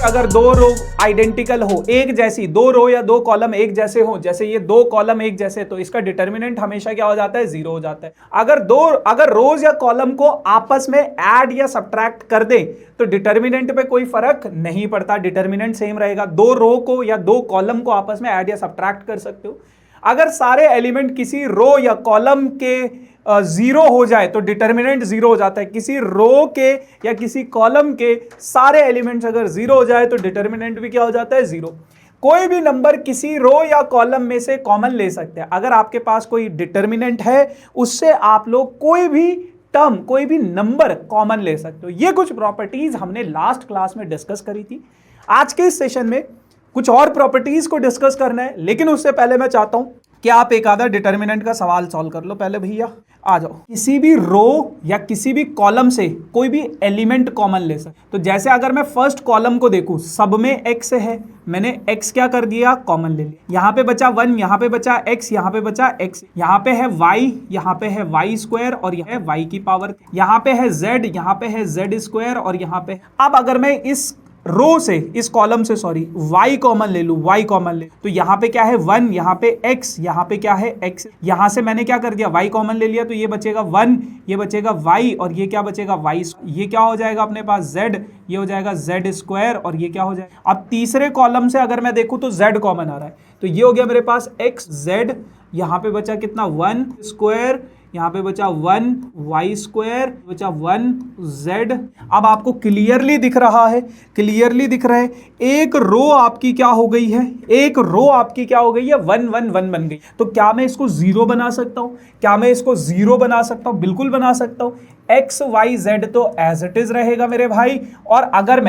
अगर दो रो आइडेंटिकल हो, एक जैसी, दो रो या दो कॉलम एक जैसे हो, जैसे ये दो कॉलम एक जैसे, तो इसका डिटर्मिनेंट हमेशा क्या हो जाता है? जीरो हो जाता है। अगर रोज या कॉलम को आपस में ऐड या सब्ट्रैक्ट कर दे तो डिटर्मिनेंट पे कोई फर्क नहीं पड़ता, डिटर्मिनेंट सेम रहेगा। दो रो को या दो कॉलम को आपस में ऐड या सब्ट्रैक्ट कर सकते हो। अगर सारे एलिमेंट किसी रो या कॉलम के जीरो हो जाए तो डिटर्मिनेंट जीरो हो जाता है। किसी रो के या किसी कॉलम के सारे एलिमेंट्स अगर जीरो हो जाए तो डिटर्मिनेंट भी क्या हो जाता है? जीरो। कोई भी नंबर किसी रो या कॉलम में से कॉमन ले सकते हैं। अगर आपके पास कोई डिटर्मिनेंट है उससे आप लोग कोई भी टर्म, कोई भी नंबर कॉमन ले सकते हो। ये कुछ प्रॉपर्टीज हमने लास्ट क्लास में डिस्कस करी थी। आज के इस सेशन में कुछ और प्रॉपर्टीज को डिस्कस करना है, लेकिन उससे पहले मैं चाहता हूं कि आप एक आधा डिटर्मिनेंट का सवाल सॉल्व कर लो। पहले भैया आ जाओ। किसी भी रो या किसी भी कॉलम से कोई भी एलिमेंट कॉमन ले सकते। तो जैसे अगर मैं फर्स्ट कॉलम को देखूं, सब में x है, मैंने x क्या कर दिया? कॉमन ले लिया। यहां पे बचा 1, यहां पे बचा x, यहां पे बचा x, यहां पे है y, यहां पे है y स्क्वायर और यह है y की पावर, यहां पे है z, यहां पे है z स्क्वायर और यहां पे। अब अगर मैं इस रो से, इस कॉलम से सॉरी, y कॉमन ले लूं, y कॉमन ले, तो यहां पे क्या है? 1, यहां पे x, यहां पे क्या है? x। यहां से मैंने क्या कर दिया? y कॉमन ले लिया, तो ये बचेगा 1, ये बचेगा y और ये क्या बचेगा? y। ये क्या हो जाएगा अपने पास? z, ये हो जाएगा z स्क्वायर और ये क्या हो जाएगा? अब तीसरे कॉलम से अगर मैं देखूं तो z कॉमन आ रहा है, तो ये हो गया मेरे पास x z, यहां पे बचा कितना? 1 स्क्वायर, यहां पे बचा 1 y स्क्वायर, बचा 1 z। अब आपको क्लियरली दिख रहा है, क्लियरली दिख रहा है, एक रो आपकी क्या हो गई है? एक रो आपकी क्या हो गई है? 1 1 1 बन गई। तो क्या मैं इसको जीरो बना सकता हूं? क्या मैं इसको जीरो बना सकता हूं? बिल्कुल बना सकता हूं। x y z तो एज इट इज रहेगा मेरे भाई। और अगर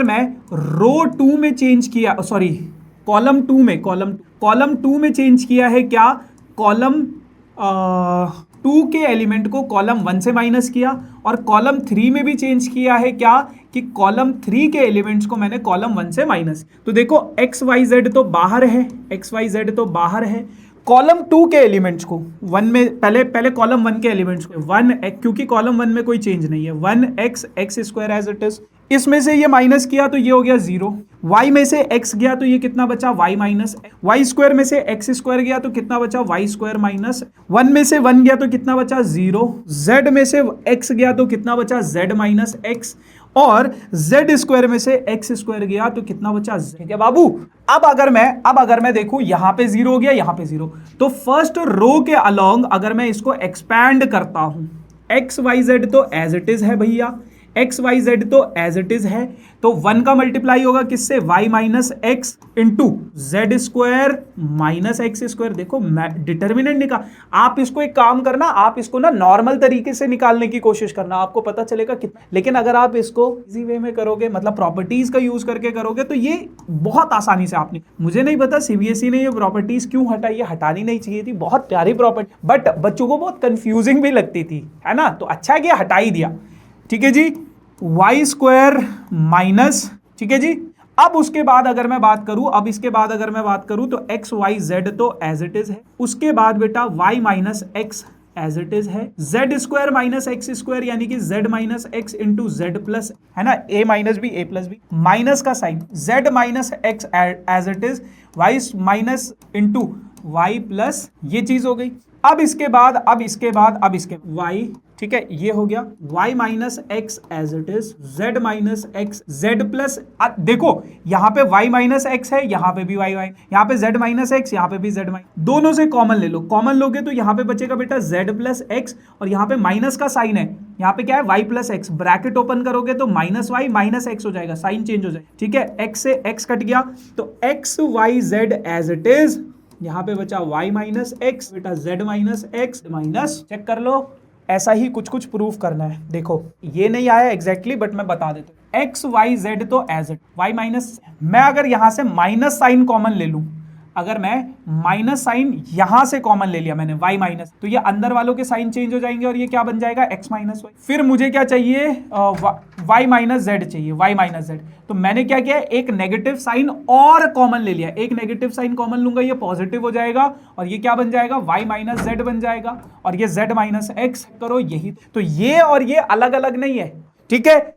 मैं रो 2 में चेंज किया, सॉरी कॉलम 2 में चेंज किया है, क्या? कॉलम 2 के एलिमेंट को कॉलम 1 से माइनस किया, और कॉलम 3 में भी चेंज किया है, क्या? कि कॉलम 3 के एलिमेंट्स को मैंने कॉलम 1 से माइनस। तो देखो एक्स वाई जेड तो बाहर है, कॉलम 2 के एलिमेंट्स को 1 में, पहले कॉलम 1 के एलिमेंट्स को 1, क्योंकि कॉलम 1 में कोई चेंज नहीं है, 1x square as it is. इसमें से ये माइनस किया तो ये हो गया 0। y में से x गया तो ये कितना बचा? y minus. y स्क्वायर में से x स्क्वायर गया तो कितना बचा? y square minus. 1 में से 1 गया तो कितना बचा? 0। z में से x गया तो कितना बचा? z minus x। और z स्क्वायर में से x स्क्वायर गया तो कितना बचा? ठीक है बाबू। अब अगर मैं देखूं, यहां पे 0 हो गया, यहां पे 0, तो फर्स्ट रो के अलोंग अगर मैं इसको एक्सपैंड करता हूं, x y z तो एज इट इज है भैया, एक्स वाई जेड तो एज इट इज है, तो 1 का मल्टीप्लाई होगा किससे? y minus X into Z square minus X square. देखो डिटर्मिनेंट निकाल, आप इसको एक काम करना, आप इसको ना नॉर्मल तरीके से निकालने की कोशिश करना, आपको पता चलेगा कितना। लेकिन अगर आप इसको इजी वे में करोगे, मतलब प्रॉपर्टीज का यूज करके करोगे, तो ये बहुत आसानी से आपने, मुझे नहीं पता सीबीएसई ने ये प्रॉपर्टीज क्यों हटाई, ये हटानी नहीं चाहिए थी, बहुत प्यारी प्रॉपर्टी, बट बच्चों को बहुत कंफ्यूजिंग भी लगती थी, है ना? तो अच्छा है कि हटा ही दिया। ठीक है जी, वाई स्क्वायर माइनस, ठीक है जी। अब उसके बाद अगर मैं बात करूं, तो एक्स वाई जेड तो एज इट इज है, उसके बाद बेटा Y minus X as it is है, Z square minus X square यानी कि Z minus X into Z plus, है ना, A minus B A plus B, minus का sign, Z minus X as it is, Y minus into Y plus, ये चीज हो गई। अब इसके बाद वाई, ठीक है, ये हो गया y minus X as it is, z minus X, z plus, देखो यहां पे y माइनस एक्स है, यहां पे भी y, यहां पे z माइनस एक्स, यहां पे भी z माइनस, दोनों से कॉमन ले लो, कॉमन लोगे तो यहां पे बचेगा बेटा z प्लस एक्स, और यहां पे माइनस का साइन है, यहां पे क्या है? y plus x, bracket open करोगे तो माइनस y माइनस एक्स हो जाएगा, साइन चेंज हो जाएगा, ठीक है, x से x कट गया, तो x y z as it is, यहां पे बचा y माइनस एक्स, बेटा z minus X minus, check कर लो। ऐसा ही कुछ प्रूफ करना है। देखो ये नहीं आया एग्जैक्टली, बट मैं बता देता हूं। एक्स वाई जेड तो एज इट, वाई माइनस, मैं अगर यहां से माइनस साइन कॉमन ले लूं, अगर मैं माइनस साइन यहां से कॉमन ले लिया मैंने, y माइनस, तो ये अंदर वालों के साइन चेंज हो जाएंगे और ये क्या बन जाएगा? x minus Y. फिर मुझे क्या चाहिए? y माइनस जेड चाहिए, y माइनस जेड। तो मैंने क्या किया? एक नेगेटिव साइन और कॉमन ले लिया, एक नेगेटिव साइन कॉमन लूंगा, ये पॉजिटिव हो जाएगा और ये क्या बन जाएगा? y माइनस जेड बन जाएगा, और ये z माइनस एक्स करो, यही तो, ये और ये अलग अलग नहीं है, ठीक है।